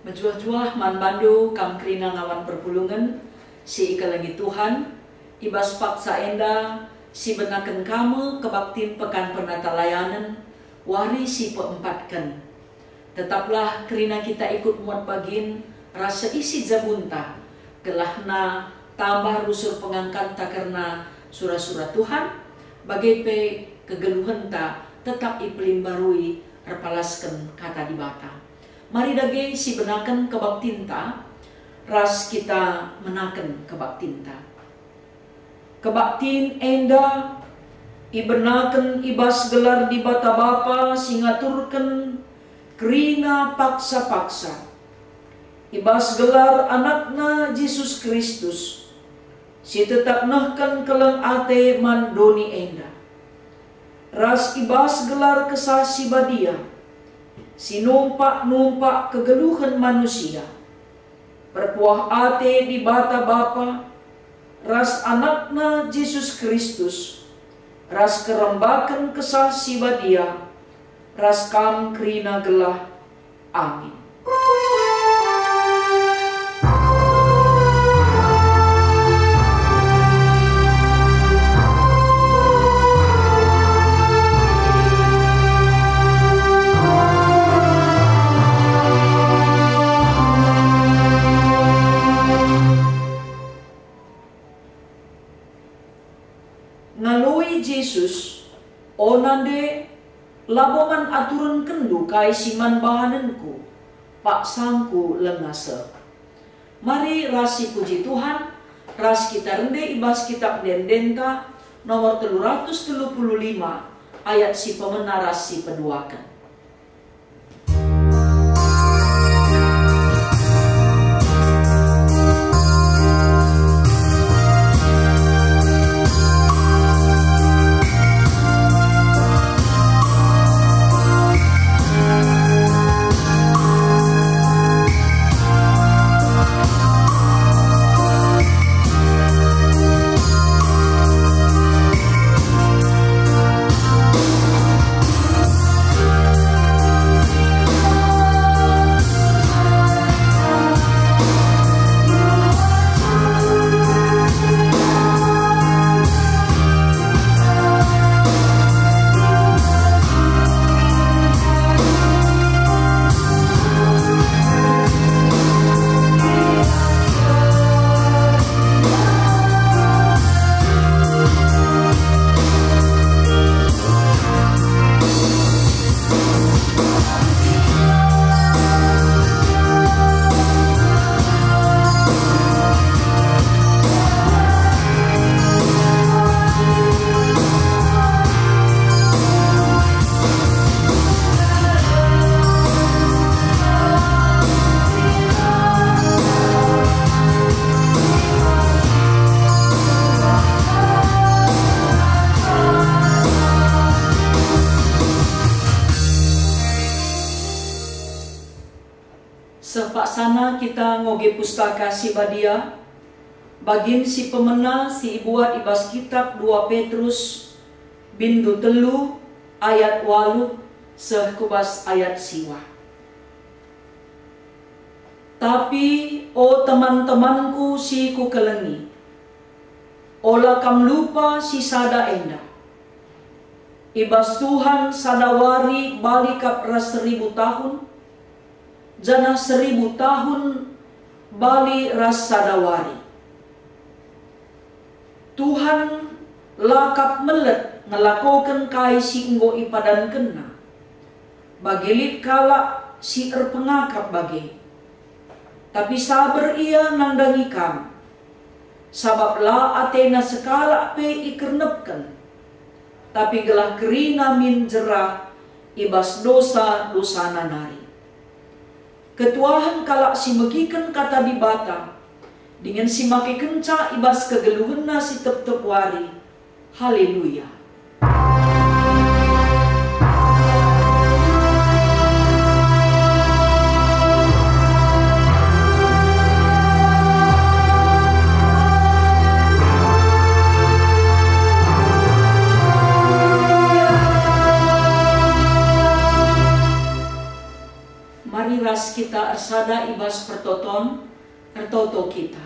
Menjuah-juah man bandu kam krina ngawan perpulungan si ikalangi Tuhan ibas paksa enda si benaken kamu kebaktin pekan penata layanan wari si peempatkan. Tetaplah krina kita ikut muat bagin rasa isi jabunta gelahna tambah rusur pengangkat tak karena surah-surah Tuhan bagai pe kegeluhenta tetap ipelimbarui repalaskan kata di bata. Mari dage si benaken kebaktinta, ras kita menaken kebaktinta. Kebaktin enda, ibenaken ibas gelar di bata bapa, singaturken krina paksa-paksa. Ibas gelar anakna Yesus Kristus, si tetap nahkan keleng ate mandoni enda. Ras ibas gelar kesah si badia, sinumpak-numpak kegeluhan manusia. Perpuah ate di bata bapa, ras anakna Yesus Kristus, ras kerembakan kesah si badia, ras kam krina gelah. Amin. Ngalui Jesus, onande laboman aturan kendu kai siman bahananku, pak sangku lengase. Mari rasi puji Tuhan, ras kita rende ibas kitab Dendenta nomor 335 ayat si pemenaras si peduakan. Sepaksana kita ngoge pustaka si badia, bagin si pemena si ibuat ibas kitab 2 Petrus bindu telu ayat 8 sekubas ayat siwa. Tapi o teman-temanku si ku kelengi, ola kam lupa si sada enda. Ibas Tuhan sadawari balikap ras 1000 tahun, jana 1000 tahun bali ras sadawari. Tuhan lakap melet ngelakokan kai si enggo ipadan kena. Bagilit kala si erpengakap bagi. Tapi sabar ia nandangi kam. Sabab la atena sekala pe ikernepkan. Tapi gelah kerina min jerah ibas dosa-dosana nari. Ketuahan kalak si megikan kata di bata, dengan si make kenca ibas kegeluhena si tep-tep wari. Haleluya. arsada ibas pertoton ertoto kita.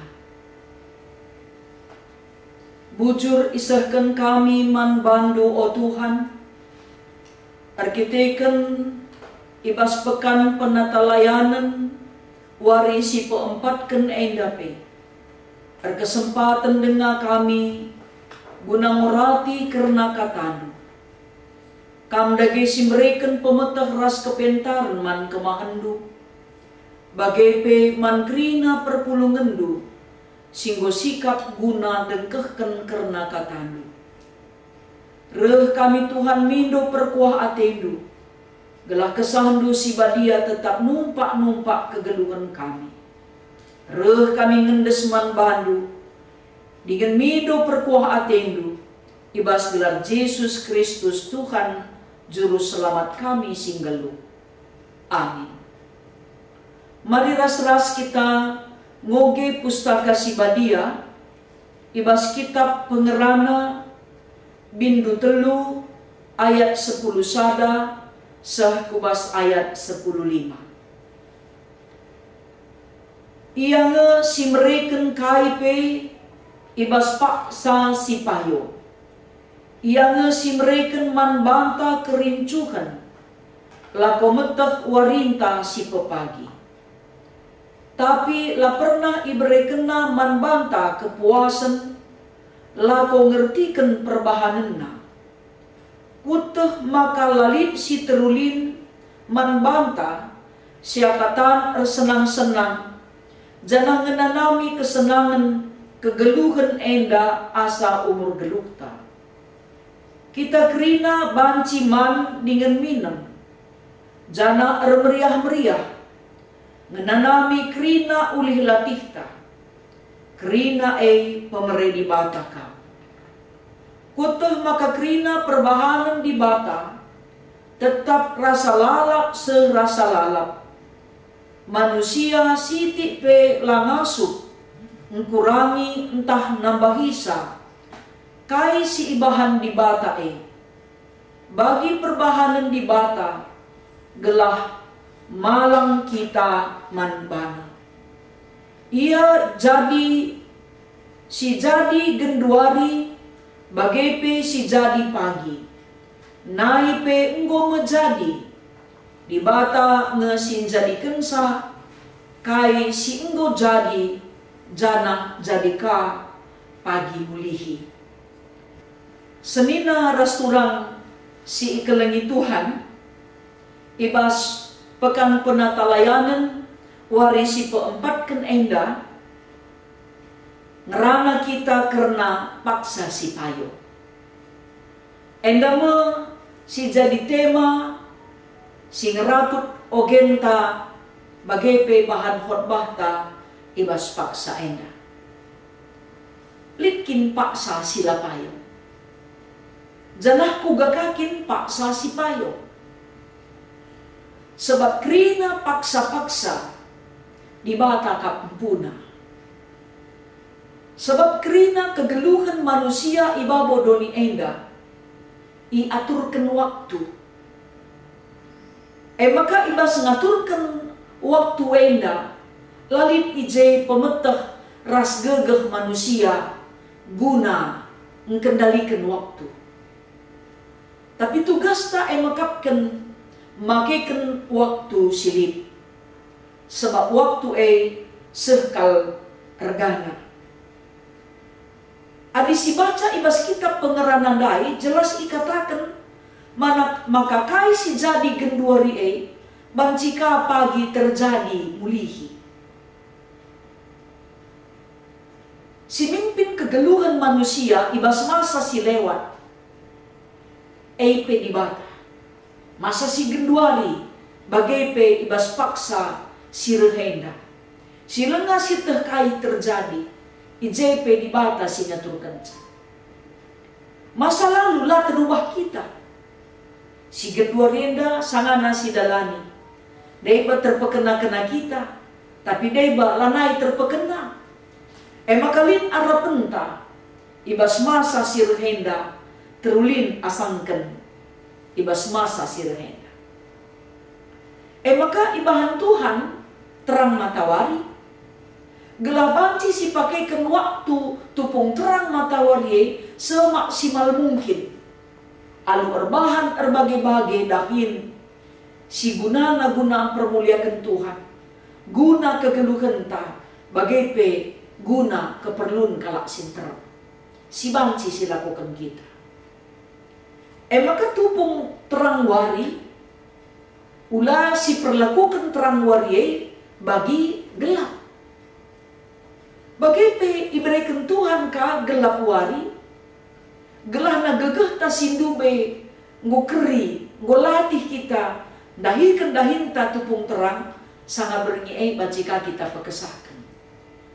Bujur isahkan kami man bandu o Tuhan, arkiteken ibas pekan penatalayanan warisi peempatkan endape, kesempatan dengar kami guna ngurati karena katanu. Kam dage simreken pemetah ras kepentaran man kemahandu, bagepe man krina perpulungendu, singgo sikap guna dengkehken karena katanu. Reh kami Tuhan mindo perkuah atendu, gelah kesahandu si badia tetap numpak-numpak kegeluhan kami. Reh kami ngendes man bandu, dengan mindo perkuah atendu, ibas gelar Yesus Kristus Tuhan Juru Selamat kami singgelu. Amin. Mari ras-ras kita ngoge pustaka si badia, ibas kitab pengerana bindu telu ayat 10 sada sah kubas ayat 10:5. Ia nge si mereken kaipe ibas paksa si payo. Ia nge si mereken man banta kerincuhan lako metah warinta si pepagi. Tapi la pernah iberekena man banta kepuasan lako ngertikan perbahanenna. Kuteh maka lalit si terulin man banta siapatan senang-senang jangan ngenanami kesenangan kegeluhan enda asa umur gelukta. Kita kerina banci man dengan minum jana meriah-meriah ngenanami kerina ulih latihta kerina pemeredi bata kam. Kuteh maka kerina perbahanan di bata tetap rasa lalap serasa lalap. Manusia siti pe langasuk ngkurangi entah nambahisa kai si ibahan di bata bagi perbahanan di bata gelah malang kita manbana. Ia jadi si jadi genduari bagepe si jadi pagi naipe enggo menjadi di bata ngesin jadi kensa kai si enggo jadi jana jadi ka pagi mulihi. Senina rasturang si ikelengi Tuhan ibas pekan penatalayanan warisi peempatkan enda ngerana kita karena paksa si payo. Enda me si jadi tema si ngeratut ogenta bagepe bahan khotbah ta ibas paksa enda. Litkin paksa sila payo. Janah kugakakin paksa si payo. Sebab krina paksa-paksa di bata kampuna. Sebab krina kegeluhan manusia ibabo doni enda iaturkan waktu. Maka ibas ngaturkan waktu enda lalit ije pemetah ras gegeh manusia guna mengkendalikan waktu. Tapi tugas tak emakapkan makekan waktu silip. Sebab waktu sekal regana. Adi si baca ibas kitab pengeranan dai jelas ikatakan maka kai si jadi genduari bancika pagi terjadi mulihi. Si mimpin kegeluhan manusia ibas masa si lewat. Di bata. Masa si genduari bagepe ibas paksa si rehenda. Si lengah si terkai terjadi. Ijepe di bata si ngaturkan. Masa lalu lah terubah kita. Si genduari enda sangana si dalani. Deba terpekena-kena kita. Tapi deba lanai terpekena. Makalin arapenta. Ibas masa si rehenda. Terulin asangkan ibas masa si rehenda. Maka ibahan Tuhan terang matahari. Gelabanci si pakaikan waktu tupung terang matahari semaksimal mungkin. Alu erbahan erbage-bage dahin. Si guna permuliakan Tuhan. Guna kegeluhan ta. Bagai pe guna keperluan kalak sinterang. Si banci si lakukan kita. Maka tupung terang wari. Ulah si perlakukan terang wari bagi gelap. Bagaimana iberikan Tuhan ka gelap wari, gelah na gegeh ta sindu be ngukeri, ngolatih kita, dahikan dahinta tupung terang, sangat bernyi bajika kita pekesakan.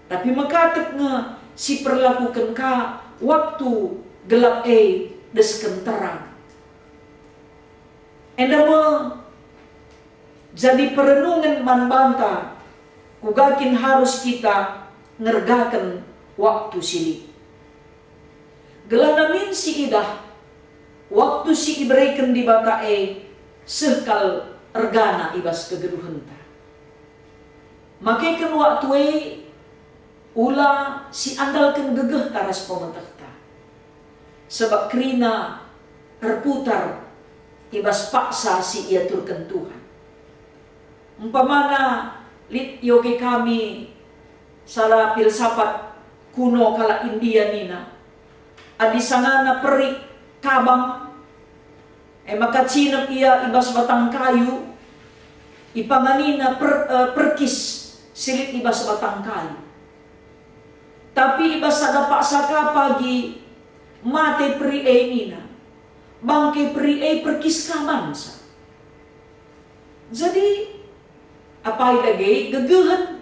Tapi makatek nga si perlakukan ka waktu gelap desken terang. Endama jadi perenungan manbanta, kugakin harus kita ngergakan waktu sili. Gelanamin si idah, waktu si iberikan di bata sekal ergana ibas kegeduhenta. Makaikan waktu ula si andalkan gegeh taras pemerintah. Sebab kerina terputar ibas paksa si ia turkan Tuhan. Umpamana lit yogi kami salah filsafat kuno kala India nina. Adi sangana perik kabang. Maka cinap ia ibas batang kayu. Ipanganina perkis silit ibas batang kayu. Tapi ibas ada paksa ka pagi mate peri nina. Bangke peri perkis kamansa. Jadi apa lagi gegehan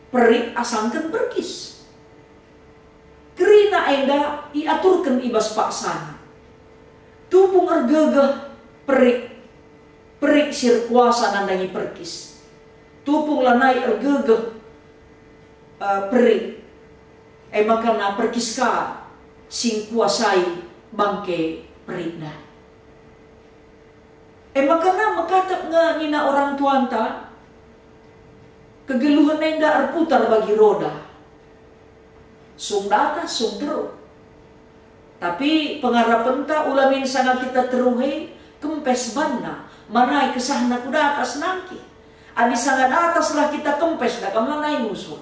perik asangkan perkis. Kerina enda iaturkan ibas paksana. Tupung ergegeh perik sir kuasa nandangi perkis. Tupung lanai ergegeh perik. Maka na perkis ka sing kuasai bangke perikna. Maka na makatap nga nina orang tuanta. Kegeluhan enda erputar bagi roda. Sung data, sung teru. Tapi pengarapan ta ulamin sana kita teruhe kempes banna. Manai kesahna kuda atas nangki. Adi sangat atas lah kita kempes dah manai musuh.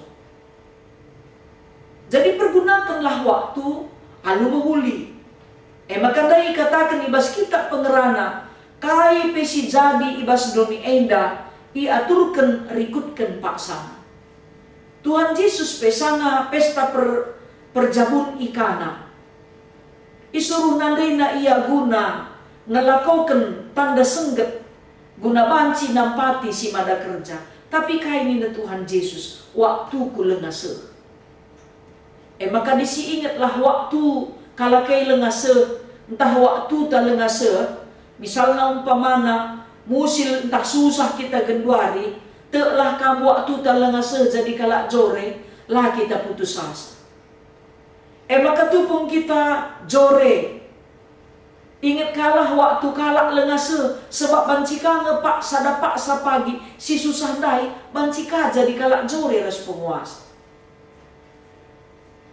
Jadi pergunakanlah waktu alu menghuli. Maka dai katakan ibas kita pengerana. Kai pesi jadi ibas domi enda. Iaturkan rikutkan paksana. Tuhan Yesus pesana pesta perjabun ikana. Isuruh nandaina ia guna ngelakokan tanda sengget guna banci nampati si mada kerja. Tapi kaini na Tuhan Yesus waktu ku lengase. Maka disi ingatlah waktu kala kay lengase entah waktu ta lengase misalnya umpamana musil entah susah kita genduari, telah kamu waktu talangase jadi kalak jore, lah kita putus asa. Maka tupung kita jore, ingat kalah waktu kalak lengase, sebab bancika ngepaksa da paksa pagi, si susah dai, bancika jadi kalak jore ras penguasa.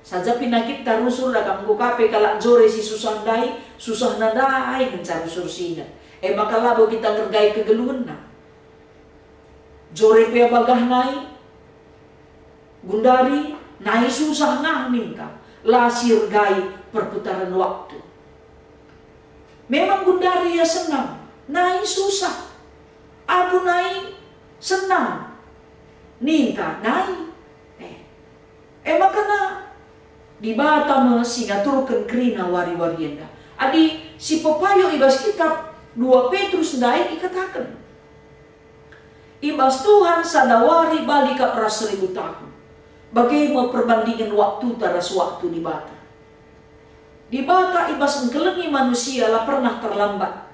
Saja pinakit tarusul dah kamu kape kalak jore si susah dai, susah nadai mencari sursinya. Maka labo kita ngergai kegeluhan na. Jore pea bagah nai. Gundari nai susah ngah minta. Lasir gai perputaran waktu. Memang gundari ya senang. Nai susah. Abu nai senang. Ninta nai. Maka na. Di Batam singaturkan kerina wari-warienda. Adi si pepayo ibas kitab 2 Petrus ndai ikatakan. Ibas Tuhan sadawari balik ke ras 1000 tahun. Bagaimana perbandingan waktu taras waktu di bata. Di bata ibas engkelengi manusia lah pernah terlambat.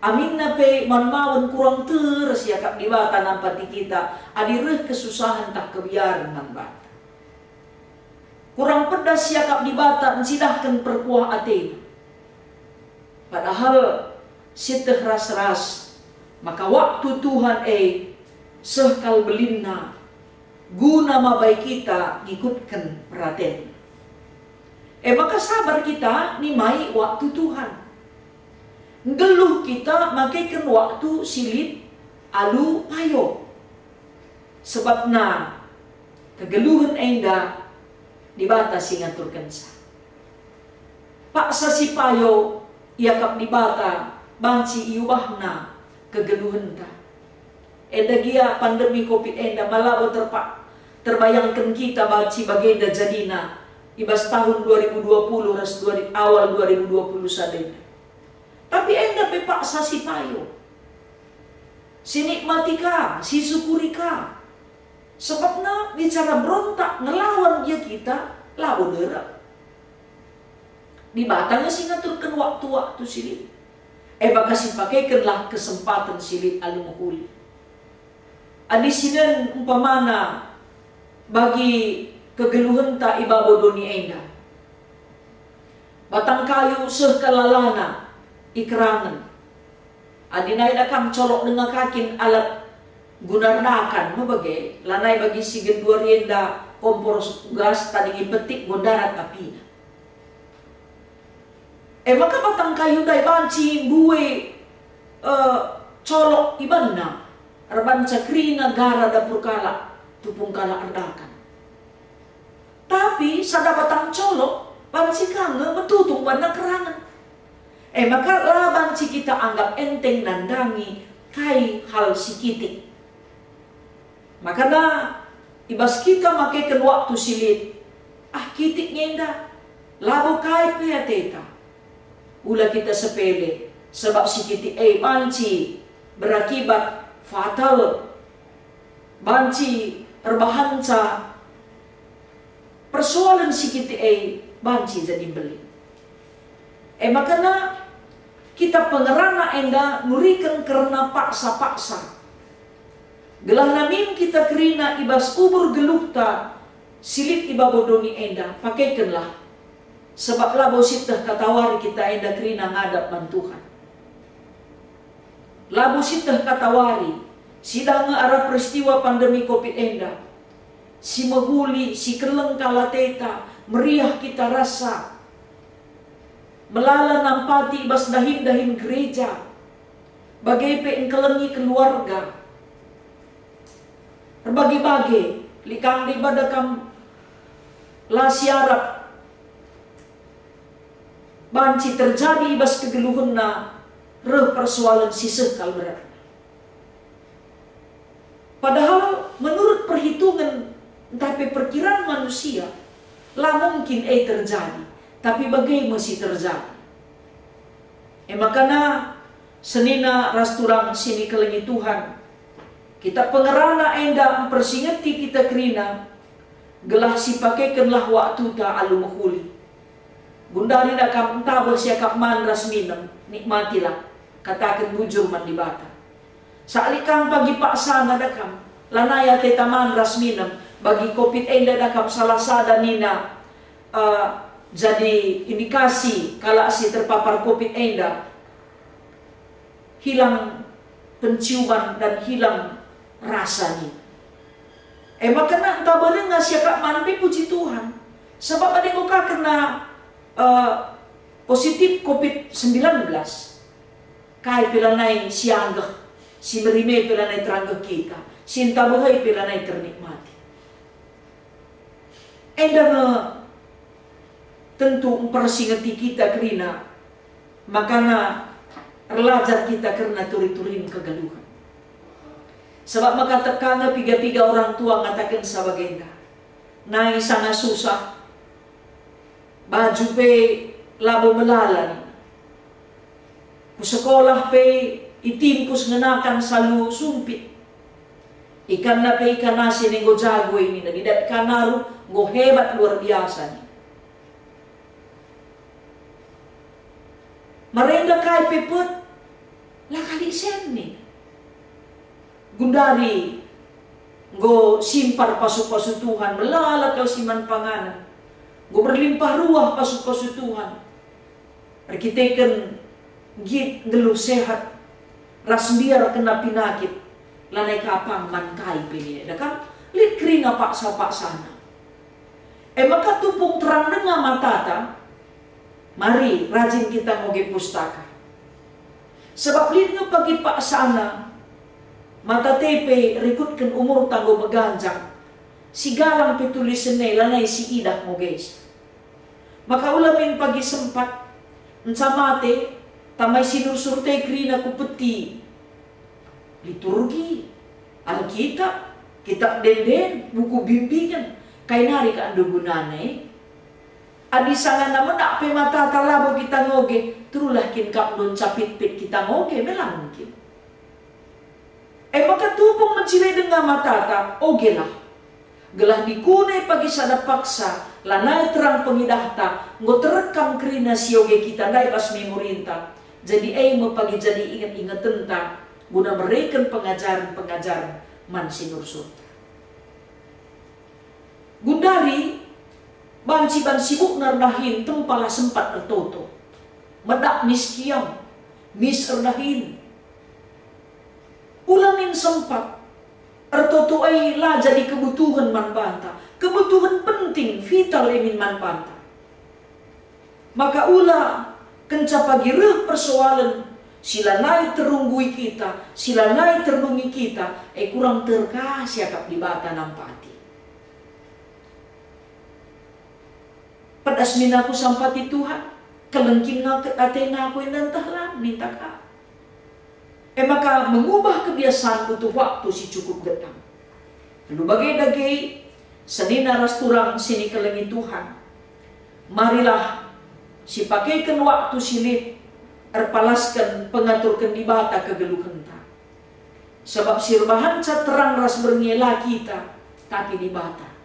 Amin na pe manmawan kurang teres ya kak di bata nampak di kita. Adireh kesusahan tak kebiaran man bata. Kurang pedas ya kak di bata ensidahkan perkuah Athena. Padahal siteh ras-ras. Maka waktu Tuhan sehkal belinna guna mabai kita ngikutkan perhatian. Maka sabar kita nimai waktu Tuhan. Geluh kita makaikan waktu silit alu payo. Sebab na kegeluhan enda dibatasi ngaturkan sa. Paksa si payo iakap dibata banci iubahna kegeluhan ta. Enda gia pandemi COVID enda malabo terbayangkan kita banci bagenda jadina ibas tahun 2020 ras awal 2020 sadena. Tapi enda pepaksa si payo. Sinikmati ka, sisyukuri ka. Sebab na bicara berontak ngelawan dia kita labo dera. Di batangnya si ngaturkan waktu-waktu silit. Baka si pakaikanlah kesempatan silit alu mahuli. Adi sinan umpamana bagi kegeluhan ta ibabodoni enda. Batang kayu sehkalalana ikerangan. Adi naik dakam colok dengan kakin alat gunardakan mabagai lanai bagi si gendua rienda kompor gas tadi petik gondarat api. Maka batang kayu dai banci buwe colok ibanna arban cakrina gara dapur kala tupung kala ardakan. Tapi sada batang colok banci kange betutung bana kerangan. Maka laban si kita anggap enteng nandangi kai hal sikitik. Maka na ibas kita makaikan waktu silit. Kitik ngenda. Labo kai pia teta. Ula kita sepele. Sebab sikitik banci berakibat fatal. Banci terbahanca. Persoalan sikitik banci jadi beli. Maka na kita pengerana enda nurikan karena paksa-paksa. Gelah namin kita kerina ibas ubur gelukta silit ibabodoni enda pakaikanlah. Sebab labo sitah katawari kita enda kerina ngadap bantuhan. Labo sitah katawari sidang arah peristiwa pandemi COVID enda. Si mahuli, si keleng kalateta, meriah kita rasa. Melala nampati ibas dahin-dahin gereja. Bagai engkelengi keluarga. Berbagi-bagi. Likang dibadakam lasiarap. Banci terjadi ibas kegeluhan na reh persoalan sisekal berat. Padahal menurut perhitungan tapi perkiraan manusia lah mungkin terjadi. Tapi bagai masih terjadi. Makanya senina rasturang sini kelengi Tuhan. Kita pengerana enda mempersingati kita kerina. Gelah si pakaikanlah waktu ta alu mahuli. Gundari dakam entah bersiakap man ras minum. Nikmatilah. Katakan bujur man dibata. Saalikang pagi paksa na dakam. Lanaya tetaman ras minum. Bagi COVID enda dakam salah sada nina. Jadi indikasi kalau si terpapar COVID enda hilang penciuman dan hilang rasanya. Maka nak entah boleh nggak siapa manpi puji Tuhan. Sebab ada yang kena positif COVID-19. Kai pilanai sianggah, si merime pilanai teranggah kita, sinta bahai pilanai ternikmati. Tentu mempersingati kita kerina makana relajar kita karena turi-turin kegaduhan. Sebab maka tekana piga-piga orang tua ngatakan sabagenda. Nai sangat susah. Baju pe labo melala ni. Sekolah pe itimpus ngenakan salu sumpit. Ikan na pe ikan nasi nego jago ini. Nadidat kanaru go hebat luar biasa ni. Merenda kai peput lah kali sen ni. Gundari go simpar pasu-pasu Tuhan melala kau siman panganan. Go berlimpah ruah pasu-pasu Tuhan. Arkiteken git geluh sehat. Ras biar kena pinakit. lanai kapang mankai pini kan lit krina paksa sana. Maka tupung terang dengan matata, mari rajin kita ngoge pustaka. Sebab lidnya pagi paksana, mata tepe rikutkan umur tanggo beganjang, si galang petulisan lanai si idah ngoge. Maka ulamin pagi sempat, ncamate, tamay sinur surte krina kupeti, liturgi, Alkitab, kitab denden, buku bimbingan, kay nari ka ando gunane. Adi sangan naman ape mata talabo kita ngoge, turulah kin kap nun capit-pit kita ngoge, melang mungkin. Maka tupong mencilay dengan matata, oge lah. Gelah dikunay pagi sada paksa, lanay terang pengidahta, ngo terekam krina sioge kita, nday pas memorinta. Jadi pagi jadi ingat-ingat tentang, guna mereka pengajaran-pengajaran man sinur surta. Gundari, banci-ban sibuk nardahin tempala sempat ertoto. Medak miskiam, mis erdahin. Ulamin sempat, ertoto ay lah jadi kebutuhan man banta. Kebutuhan penting, vital emin man banta. Maka ula, kenca pagi reh persoalan, sila naik terunggui kita, sila naik ternungi kita, kurang terkasih akap di bata nampati. Pedas minaku sampati Tuhan, kelengkin nga atena aku yang nantahlah, minta ka. Maka mengubah kebiasaan butuh waktu si cukup getang. Lalu bagai-bagai, senina ras turang sini kelengi Tuhan. Marilah, si pakaikan waktu silit, erpalaskan pengaturkan di bata kegeluhan ta. Sebab sirbahan cat terang ras berngela kita, tapi di bata.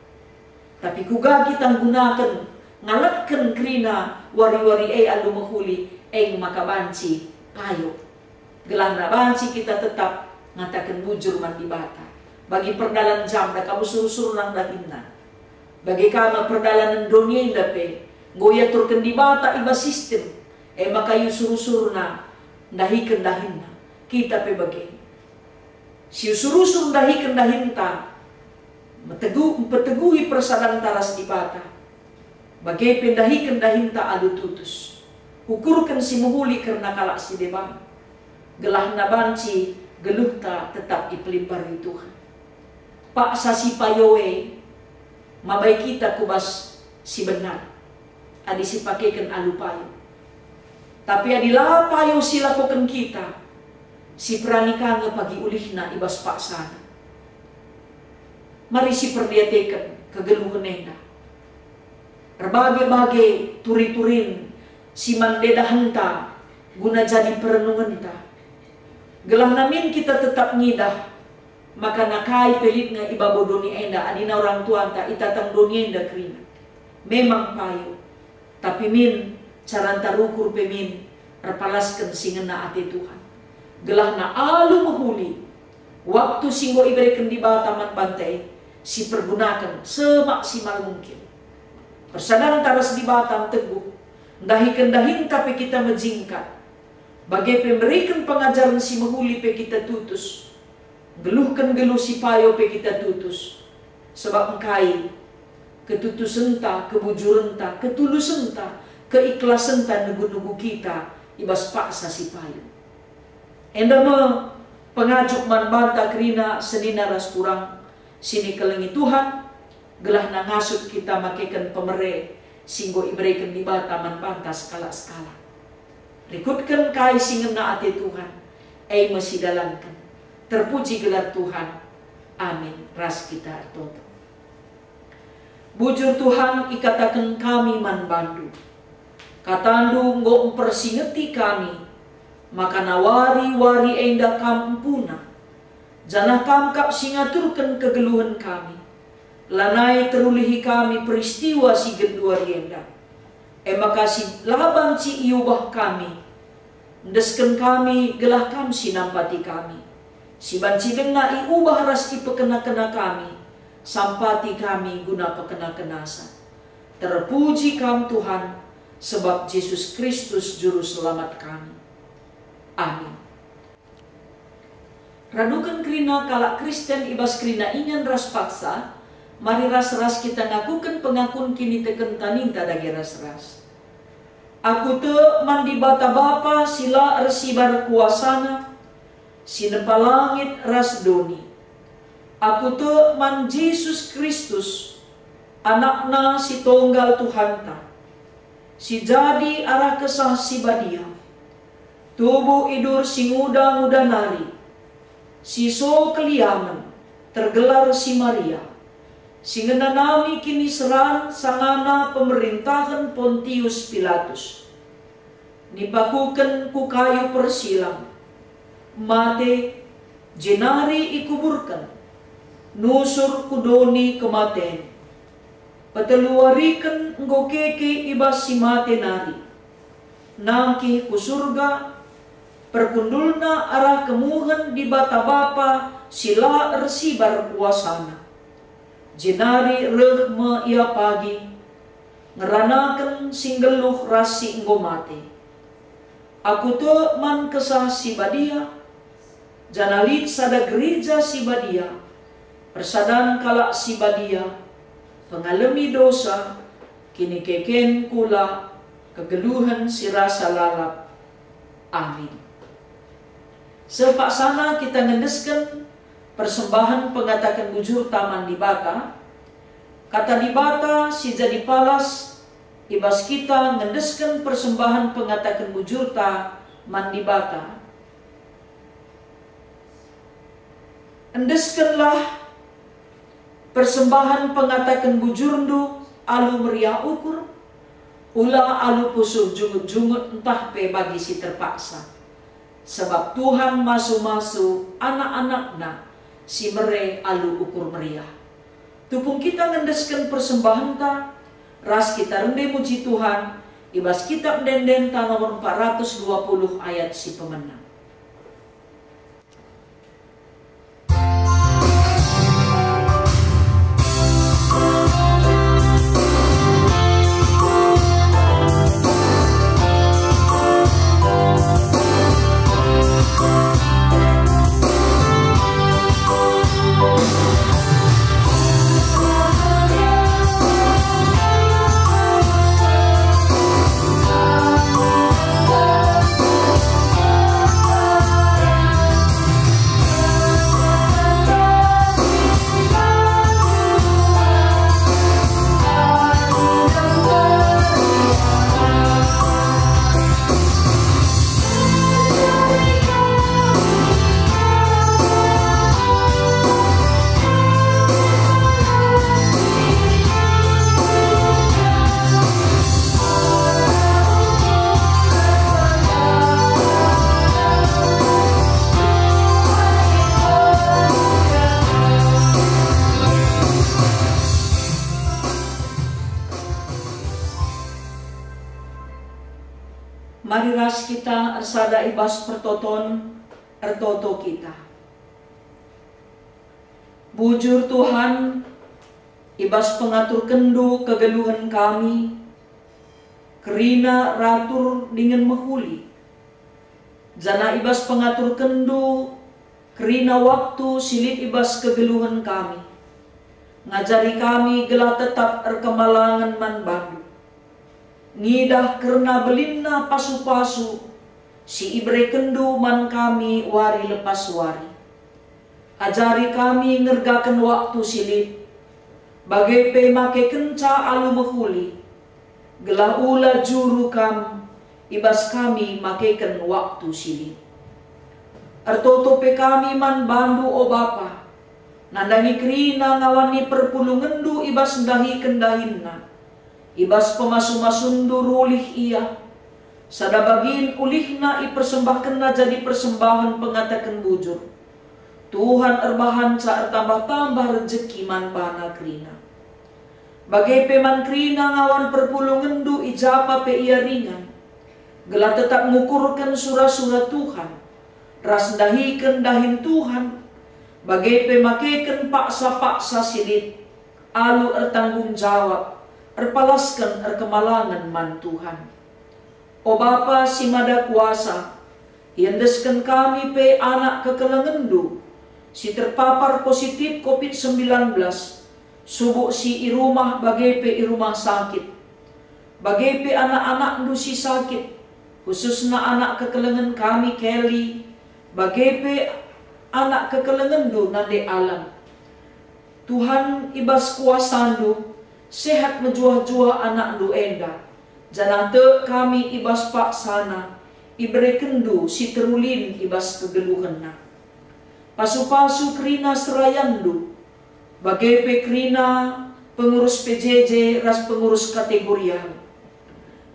Tapi kuga kita gunakan, ngalatkan krina wari-wari alu mahuli, makabanci payo. Gelang na banci kita tetap ngatakan bujur man di bata. Bagi perdalan jam, da kamu suruh-suruh nang dahinna. Bagi kamu perdalan dunia indape, goya turkan di bata iba sistem. Maka yu suruh-suruh na dahikan dahinna. Kita pe bagi. Si suruh-suruh dahikan dahinta, mempeteguhi persadaran taras di bata. Bagi pendahikan dahinta adu tutus. Ukurkan si muhuli karena kalak si deban. Gelah na banci, geluhta tetap ipelimpari Tuhan. Paksa si payoe, mabay kita kubas si benar. Adi si pakaikan alu payo. Tapi adilah payo silakukan kita, si pranikanga pagi ulihna ibas paksana. Mari si perdiatekan kegeluhan nenda. Berbagai-bagai turi-turin si mandeda henta guna jadi perenungan ta. Gelang namin kita tetap ngidah, maka nakai pelit nga ibabodoni enda adina orang tua ta itatang doni enda krina. Memang payo, tapi min cara tarukur pemin terpalaskan singena ate Tuhan. Gelah na alu mahuli, waktu singgo iberikan di bawah taman pantai, si pergunakan semaksimal mungkin. Persadaran taras di batam teguh, dahin tapi kita menjingkat. Bagai pemberikan pengajaran si mahuli pe kita tutus, geluhkan geluh si payo pe kita tutus. Sebab engkai, ketutusan ta, kebujuran ta, ketulusan ta, keikhlasan ta nugu-nugu kita, ibas paksa si payo. Enda me pengajuk man banta krina senina ras kurang, sini kelengi Tuhan, gelah na ngasut kita makekan pemere, singgo iberikan di bataman banta skala-skala. Rikutkan kai singena ate Tuhan, masih dalankan. Terpuji gelar Tuhan. Amin. Ras kita toto. Bujur Tuhan ikatakan kami man bandu. Katandu nggo persingeti kami, maka nawari-wari enda kampuna. Janah kamkap singaturkan kegeluhan kami. Lanai terulihi kami peristiwa si genduari enda. Makasih labang si iubah kami. Desken kami gelah kam sinampati kami. Si banci denga iubah ras ipekena-kena kami. Sampati kami guna pekena-kenasa. Terpuji kam Tuhan, sebab Yesus Kristus juru selamat kami. Amin. Radukan kerina kalak Kristen ibas kerina ingan ras paksa, mari ras-ras kita ngakukan pengakun kini teken taninta dagi ras-ras. Aku te mandi bata bapa sila resibar kuasana, sinepa langit ras doni. Aku te man Yesus Kristus, anakna si tunggal Tuhanta, si jadi arah kesah si badia, tubuh idur si muda-muda nari, si so keliaman, tergelar si Maria, si ngenanami kini seran sangana pemerintahan Pontius Pilatus. Nipakuken ku kayu persilang, mate jenari ikuburkan, nusur kudoni kematen, peteluarikan ngokeke ibas si mate nari, nangki ku surga, perkundulna arah kemuhen di bata bapa sila resibar kuasana. Jenari reh me ia pagi, ngeranakan singgeluh rasi ngomate. Aku te man kesah si badia, janalit sada gereja si badia, persadan kalak si badia, pengalami dosa, kini keken kula kegeluhan si rasa lalap. Amin. Sepaksana kita ngendeskan persembahan pengatakan bujur taman di bata. Kata di bata si jadi palas, ibas kita ngendeskan persembahan pengatakan bujur taman di bata. Endeskanlah persembahan pengatakan bujurndu alu meriah ukur, ula alu pusuh jungut-jungut entah pe bagi si terpaksa. Sebab Tuhan masu-masu anak-anakna si mere alu ukur meriah. Tupung kita ngendeskan persembahan ta, ras kita rende muji Tuhan, ibas kitab denden ta nomor 420 ayat si pemenang. Mari ras kita ersada ibas pertoton ertoto kita. Bujur Tuhan, ibas pengatur kendu kegeluhan kami, kerina ratur dengan mehuli. Jana ibas pengatur kendu, kerina waktu silip ibas kegeluhan kami. Ngajari kami gelah tetap erkemalangan man bandu. Ngidah kerna belinna pasu-pasu, si ibre kendu man kami wari lepas wari. Ajari kami ngergakan waktu silip, bagai pe make kenca alu mehuli. Gelah ula juru kam, ibas kami makekan waktu silip. Ertoto pe kami man bandu o Bapa, nandangi kerina ngawani perpulungendu ibas ndahi kendahinna. Ibas pemasu-masundu rulih ia, sada bagin ulihna ipersembahkenna jadi persembahan pengatakan bujur. Tuhan erbahan ca tambah-tambah rezeki man bana krina. Bagai peman krina ngawan perpulungendu ijapa pe ia ringan. Gelah tetap ngukurkan surah-surah Tuhan, ras dahiken dahin Tuhan. Bagai pemakekan paksa-paksa silit, alu ertanggung jawab. Erpalaskan erkemalangan man Tuhan. O Bapa si mada kuasa, Iendeskan kami pe anak kekelengendu si terpapar positif COVID-19, subuk si i rumah bagai pe i rumah sakit, bagai pe anak-anak ndu si sakit, khususnya anak kekelengen kami Kelly, bagai pe anak kekelengendu nade alam. Tuhan ibas kuasandu sehat menjuah-juah anak ndu enda, janate kami ibas pak sana, ibrekendu si terulin ibas kegeluhenna. Pasu-pasu krina serayandu, bagai pe krina pengurus PJJ ras pengurus kategorial.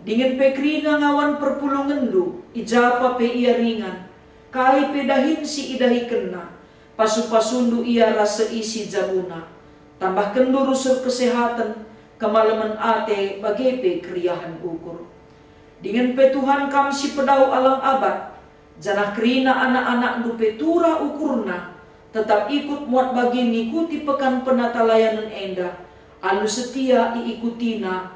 Dingin pe krina ngawan perpulungendu, ijapa pe ia ringan, kai pe dahin si idahi kena, pasu-pasundu ia rasa isi jamuna. Tambah kendu rusur kesehatan, kemalaman ate bagai pe kriahan ukur. Dingin pe Tuhan kam si pedau alam abad, janah krina anak-anak dupe tura ukurna, tetap ikut muat bagi ngikuti pekan penata layanan enda, alu setia iikutina,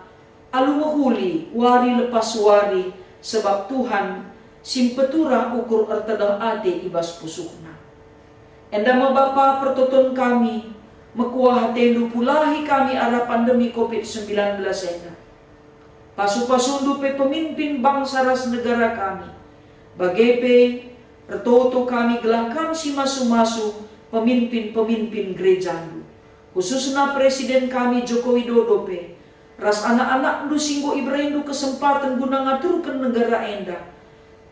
alu mahuli wari lepas wari, sebab Tuhan simpetura ukur ertedah ate ibas pusukna. Enda ma Bapa pertoton kami, mekuah hatendu pulahi kami arah pandemi COVID-19 enda. Pasu-pasundu pe pemimpin bangsa ras negara kami, bagai pe ertoto kami gelakam si masu-masu pemimpin-pemimpin gerejandu, khususnya Presiden kami Joko Widodo pe, ras anak-anak ndu singgo ibrendu kesempatan guna ngaturkan negara enda,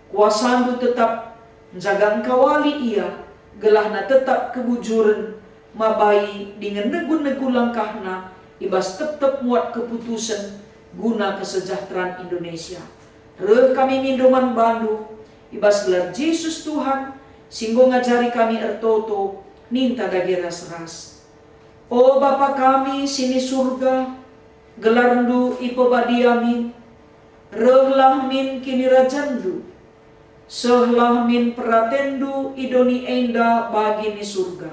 kuasandu tetap menjaga kawali ia, gelahna tetap kebujuran, mabai dengan negu-negu langkahna, ibas tetap muat keputusan guna kesejahteraan Indonesia. Re kami mindoman bandu, ibas gelar Yesus Tuhan, singgo ngajari kami ertoto, ninta dage ras-ras. O Bapa kami sini surga, gelarndu ipobadiamin, rehlah min kini rajandu, sehlah min peratendu idoni enda bagi ni surga.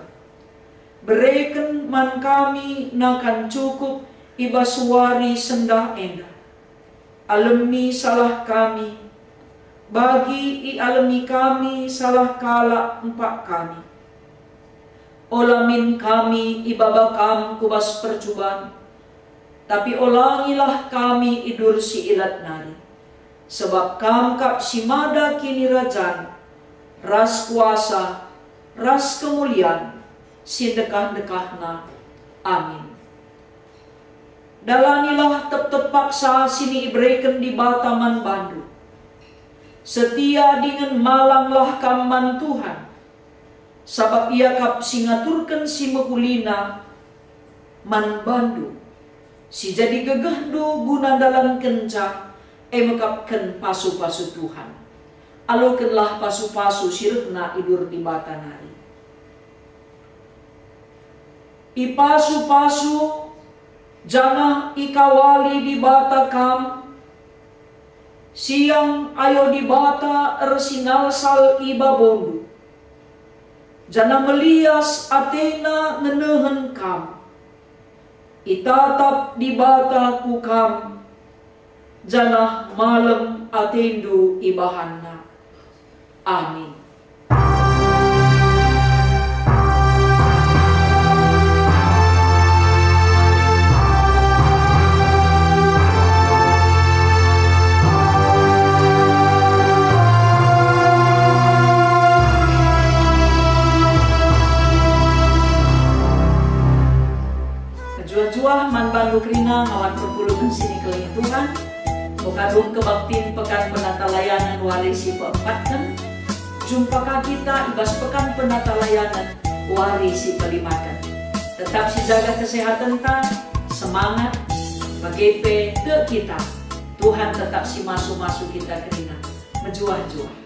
Bereken man kami nakan cukup ibas wari sendah enda. Alemi salah kami, bagi i alemi kami salah kala empak kami. Olamin kami ibabakam kubas percubaan, tapi olangilah kami idur si ilat nari. Sebab kam kap si mada kini rajan, ras kuasa, ras kemuliaan, si dekah-dekahna. Amin. Dalanilah tep-tep paksa sini ibreken di Bataman Bandu. Setia dengan malanglah kaman Tuhan, sabab ia kap singaturkan si mehulina man Bandu. Si jadi gegahdu guna dalam kenca, mekapkan pasu-pasu Tuhan. Alokenlah pasu-pasu sirehna idur di Batanari. Ipasu-pasu janah ikawali di bata kam, siang ayo di bata ersinal sal iba bondu. Janah melias atena ngenehen kam, itatap di bata ku kam, janah malam atendu ibahanna. Amin. Jua-jua man Bandu Krina ngawan perpulungan sini kelengi Tuhan, mengandung kebaktin pekan penata layanan warisi keempatkan, jumpa kita ibas pekan penata layanan warisi kelimatan. Tetap si jaga kesehatan ta, semangat, bagi pe kita, Tuhan tetap si masuk-masuk kita Krina, menjuah-juah.